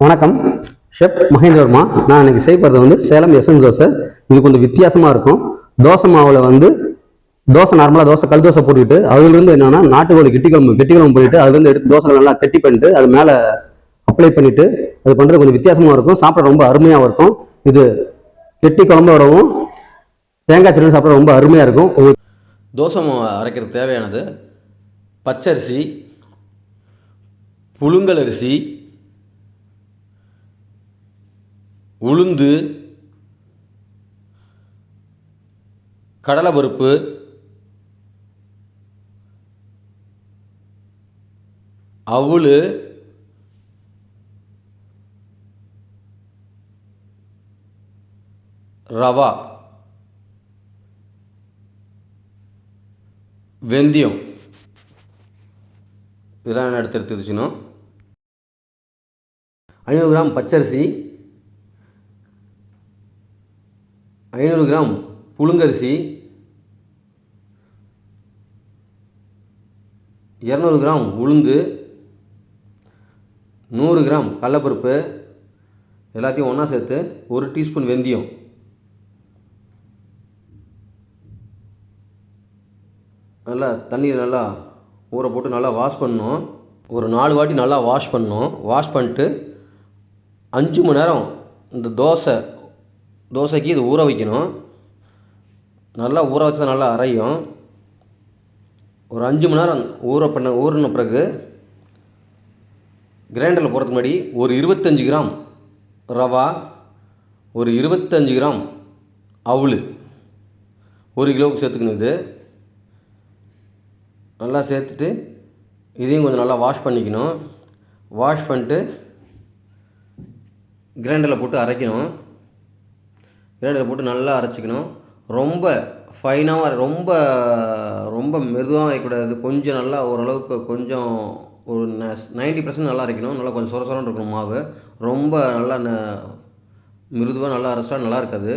வணக்கம், ஷெஃப் மகேந்திரவர்மா. நான் இன்னைக்கு செய்ய போகிறது வந்து சேலம் எசன்ஸ் தோசை. இது கொஞ்சம் வித்தியாசமாக இருக்கும். தோசை மாவில் வந்து தோசை நார்மலாக தோசை கல் தோசை போட்டுக்கிட்டு அதுலேருந்து என்னன்னா நாட்டுக்கோழி கெட்டிக்குழம்பு போயிட்டு அதுலேருந்து எடுத்து தோசைகள் நல்லா கெட்டி பண்ணிட்டு அது மேலே அப்ளை பண்ணிட்டு அது பண்ணுறது கொஞ்சம் வித்தியாசமாக இருக்கும். சாப்பிட ரொம்ப அருமையாக இருக்கும். இது கெட்டி குழம்போடவும் தேங்காய் சட்னி சாப்பிட ரொம்ப அருமையாக இருக்கும். தோசை மாவு அரைக்கிறதுக்கு தேவையானது பச்சரிசி, புழுங்கல் அரிசி, உளுந்து, கடலைப்பருப்பு, அவுள், ரவா, வெந்தயம் இதெல்லாம் எடுத்து வச்சுக்கணும். 500 கிராம் பச்சரிசி, 500 கிராம் புழுங்கரிசி, 200 கிராம் உளுந்து, 100 கிராம் கடலைப்பருப்பு எல்லாத்தையும் ஒன்றா சேர்த்து 1 டீஸ்பூன் வெந்தயம், நல்லா தண்ணீர் நல்லா ஊற போட்டு நல்லா வாஷ் பண்ணணும். ஒரு 4 வாட்டி நல்லா வாஷ் பண்ணணும். வாஷ் பண்ணிட்டு 5 மணி நேரம் இந்த தோசைக்கு இது ஊற வைக்கணும். நல்லா ஊற வச்சா நல்லா அரையும். ஒரு 5 மணி நேரம் ஊறின பிறகு கிரைண்டரில் போகிறதுக்கு முன்னாடி ஒரு 25 கிராம் ரவா, ஒரு 25 கிராம் அவுள் 1 கிலோவுக்கு சேர்த்துக்கணும். இது நல்லா சேர்த்துட்டு இதையும் கொஞ்சம் நல்லா வாஷ் பண்ணிக்கணும். வாஷ் பண்ணிட்டு கிரைண்டரில் போட்டு அரைக்கணும். கிரைண்டரில் போட்டு நல்லா அரைச்சிக்கணும். ரொம்ப ஃபைனாக ரொம்ப ரொம்ப மெதுவாக அரைக்கக்கூடாது. கொஞ்சம் நல்லா ஓரளவுக்கு கொஞ்சம் ஒரு 90% நல்லா அரைக்கணும். நல்லா கொஞ்சம் சொரசொரன்னு இருக்கணும் மாவு. ரொம்ப நல்லா மிருதுவாக நல்லா அரைச்சா நல்லா இருக்காது.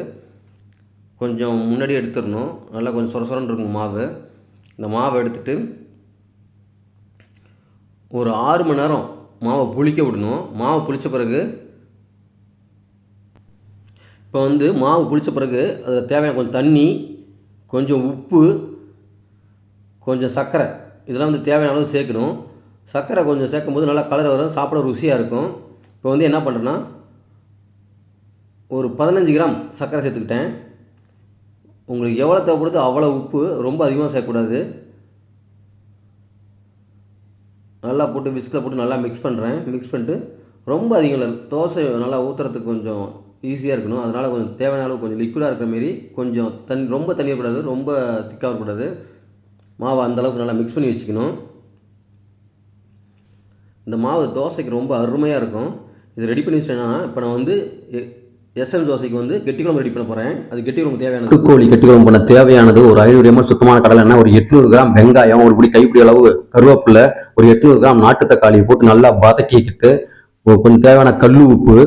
கொஞ்சம் முன்னாடி எடுத்துடணும். நல்லா கொஞ்சம் சொரசொரன்னு இருக்கணும் மாவு. இந்த மாவை எடுத்துகிட்டு ஒரு 6 மணி நேரம் மாவை புளிக்க விடணும். மாவு புளித்த பிறகு இப்போ வந்து மாவு புளித்த பிறகு அதில் தேவையான கொஞ்சம் தண்ணி, கொஞ்சம் உப்பு, கொஞ்சம் சர்க்கரை இதெல்லாம் வந்து தேவையான அளவு சேர்க்கணும். சர்க்கரை கொஞ்சம் சேர்க்கும்போது நல்லா கலர் வரும், சாப்பிட ருசியாக இருக்கும். இப்போ வந்து என்ன பண்ணுறேன்னா ஒரு 15 கிராம் சர்க்கரை சேர்த்துக்கிட்டேன். உங்களுக்கு எவ்வளோ தேவைப்படுதோ அவ்வளோ உப்பு, ரொம்ப அதிகமாக சேர்க்கக்கூடாது. நல்லா போட்டு விஸ்கில் போட்டு நல்லா மிக்ஸ் பண்ணுறேன். மிக்ஸ் பண்ணிட்டு ரொம்ப அதிகம் இல்லை, தோசை நல்லா ஊற்றுறதுக்கு கொஞ்சம் ஈஸியாக இருக்கணும். அதனால் கொஞ்சம் தேவையான அளவு கொஞ்சம் லிக்விடாக இருக்கிற மாரி கொஞ்சம் ரொம்ப தண்ணியக்கூடாது, ரொம்ப திக்காக இருக்கக்கூடாது. மாவை அந்தளவுக்கு நல்லா மிக்ஸ் பண்ணி வச்சுக்கணும். இந்த மாவு தோசைக்கு ரொம்ப அருமையாக இருக்கும். இது ரெடி பண்ணி வச்சிட்டேன்னா இப்போ நான் வந்து எஸ்என் தோசைக்கு வந்து கெட்டிக்குழம்பு ரெடி பண்ண போகிறேன். அது கெட்டிக்குழம்பு தேவையானது கோழி கெட்டிக்குழம்பு பண்ண தேவையானது ஒரு 500 ml சுத்தமான கடலை எண்ணெய், ஒரு 800 கிராம் வெங்காயம், ஒரு பிடி கைப்பிடி அளவு கருவேப்பிலை, ஒரு 800 கிராம் நாட்டு தக்காளி போட்டு நல்லா வதக்கிக்கிட்டு கொஞ்சம் தேவையான கல் உப்பு,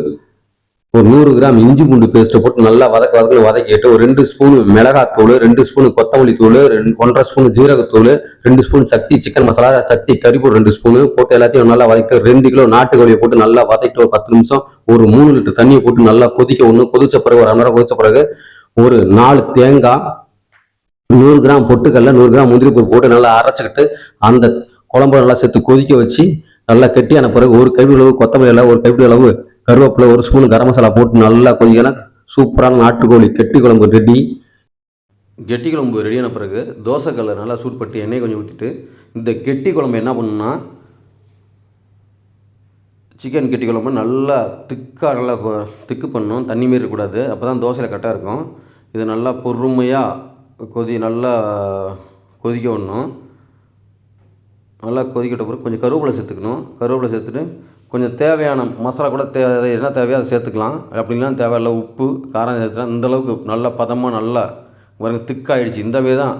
ஒரு 100 கிராம் இஞ்சி பூண்டு பேஸ்ட்டை போட்டு நல்லா வதக்கிட்டு ஒரு 2 ஸ்பூன் மிளகாத்தூள், 2 ஸ்பூன் கொத்தமல்லி தூள், 1.5 ஸ்பூன் ஜீரகத்தூள், 2 ஸ்பூன் சக்தி சிக்கன் மசாலா, சக்தி கறிப்பூர் 2 ஸ்பூன் போட்டு எல்லாத்தையும் நல்லா வதக்கிட்டு 2 கிலோ நாட்டுக்கோழியை போட்டு நல்லா வதக்கிட்டு ஒரு 10 நிமிஷம் ஒரு 3 லிட்டர் தண்ணியை போட்டு நல்லா கொதிக்க ஒன்று கொதிச்ச பிறகு ஒரு 1/2 மணி நேரம் கொதிச்ச பிறகு ஒரு 4 தேங்காய், 100 கிராம் பொட்டுக்கல்ல, 100 கிராம் முந்திரி பருப்பு போட்டு நல்லா அரைச்சிக்கிட்டு அந்த குழம்பு நல்லா சேர்த்து கொதிக்க வச்சு நல்லா கெட்டியான பிறகு ஒரு கைப்பிடி அளவு கொத்தமல்லி இலை, ஒரு கைப்பிடி அளவு கருவேப்பிலை, 1 ஸ்பூன் கரம் மசாலா போட்டு நல்லா கொஞ்சம் சூப்பரான நாட்டுக்கோழி கெட்டி குழம்பு ரெடி. கெட்டி குழம்பு ரெடியான பிறகு தோசைக்கல்லை நல்லா சூட்பட்டு எண்ணெய் கொஞ்சம் ஊற்றிட்டு இந்த கெட்டி குழம்பு என்ன பண்ணணும்னா சிக்கன் கெட்டி குழம்பு நல்லா திக்காக நல்லா திக்கு பண்ணணும். தண்ணி மாரி இருக்கக்கூடாது. அப்போ தான் தோசையில் கரெக்டாக இருக்கும். இது நல்லா பொறுமையாக நல்லா கொதிக்க விடணும். நல்லா கொதிக்கிட்ட பிறகு கொஞ்சம் கருவேப்பிலை சேர்த்துக்கணும். கருவேப்பிலை சேர்த்துட்டு கொஞ்சம் தேவையான மசாலா கூட என்ன தேவையோ அதை சேர்த்துக்கலாம். அப்படின்லாம் தேவையில்ல உப்பு காரம் சேர்த்துக்கலாம். இந்தளவுக்கு நல்லா பதமாக நல்லா பாருங்கள் திக்காகிடுச்சு. இந்த மாரி தான்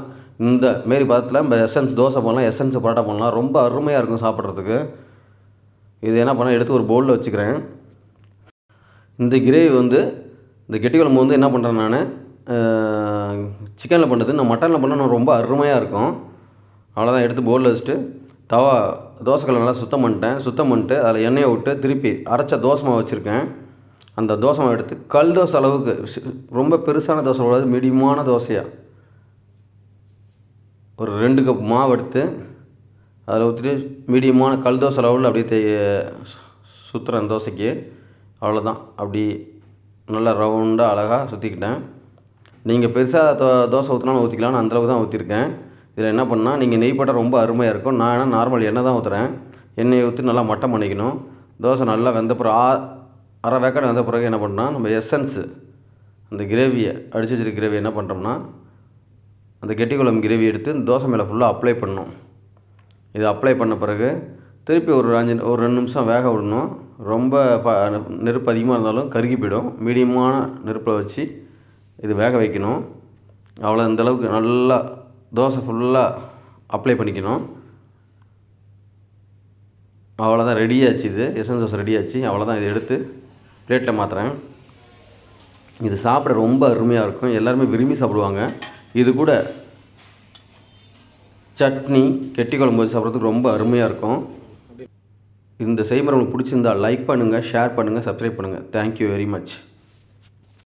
இந்த மாரி பதத்தில் நம்ம எசன்ஸ் தோசை பண்ணலாம், எசன்ஸ் பரோட்டா பண்ணலாம். ரொம்ப அருமையாக இருக்கும் சாப்பிட்றதுக்கு. இது என்ன பண்ண எடுத்து ஒரு பவுலில் வச்சுக்கிறேன். இந்த கிரேவி வந்து இந்த கெட்டி குழம்பு வந்து என்ன பண்ணுறேன் நான் சிக்கனில் பண்ணுறது, நான் மட்டனில் பண்ணால் ரொம்ப அருமையாக இருக்கும். அவ்வளோதான். எடுத்து பவுலில் வச்சுட்டு தோசைக்கல்லை நல்லா சுத்தம் பண்ணிட்டு அதில் எண்ணெயை விட்டு திருப்பி அரைச்ச தோசை மாவு வச்சுருக்கேன். அந்த தோசை மாவு எடுத்து கல் தோசை அளவுக்கு ரொம்ப பெருசான தோசை கூடாது, மீடியமான தோசையாக ஒரு 2 கப் மாவு எடுத்து அதில் ஊற்றிட்டு மீடியமான கல் தோசை அளவில் அப்படியே சுற்றுறேன் தோசைக்கு. அவ்வளோதான். அப்படி நல்லா ரவுண்டாக அழகாக சுற்றிக்கிட்டேன். நீங்கள் பெருசாக தோசை ஊற்றினாலும் ஊற்றிக்கலாம், நான் அந்தளவுக்கு தான் ஊற்றிருக்கேன். இதில் என்ன பண்ணால் நீங்கள் நெய் போட்டால் ரொம்ப அருமையாக இருக்கும். நான் ஏன்னா நார்மல் எண்ணெய் தான் ஊற்றுறேன். எண்ணெயை ஊற்றி நல்லா மட்டம் பண்ணிக்கணும். தோசை நல்லா வெந்த பிறகு அரை வேக்காடு வெந்த பிறகு என்ன பண்ணால் நம்ம எசன்ஸு அந்த கிரேவியை அடித்து வச்சுருக்க கிரேவி என்ன பண்ணுறோம்னா அந்த கெட்டி குழம்பு கிரேவி எடுத்து இந்த தோசை மேலே ஃபுல்லாக அப்ளை பண்ணணும். இது அப்ளை பண்ண பிறகு திருப்பி ஒரு 2 நிமிஷம் வேக விடணும். ரொம்ப நெருப்பு அதிகமாக இருந்தாலும் கருகி போயிடும். மீடியமான நெருப்பில் வச்சு இது வேக வைக்கணும். அவ்வளோ இந்தளவுக்கு நல்லா தோசை ஃபுல்லாக அப்ளை பண்ணிக்கணும். அவ்வளோதான், ரெடியாச்சு. இது எசன்ஸ் தோசை ரெடியாச்சு. அவ்வளோதான். இதை எடுத்து பிளேட்டில் மாற்றுறேன். இது சாப்பிட ரொம்ப அருமையாக இருக்கும். எல்லாருமே விரும்பி சாப்பிடுவாங்க. இது கூட சட்னி, கெட்டி குழம்பு வச்சு சாப்பிட்றதுக்கு ரொம்ப அருமையாக இருக்கும். இந்த செய்முறை உங்களுக்கு பிடிச்சிருந்தால் லைக் பண்ணுங்கள், ஷேர் பண்ணுங்கள், சப்ஸ்கிரைப் பண்ணுங்கள். Thank you very much.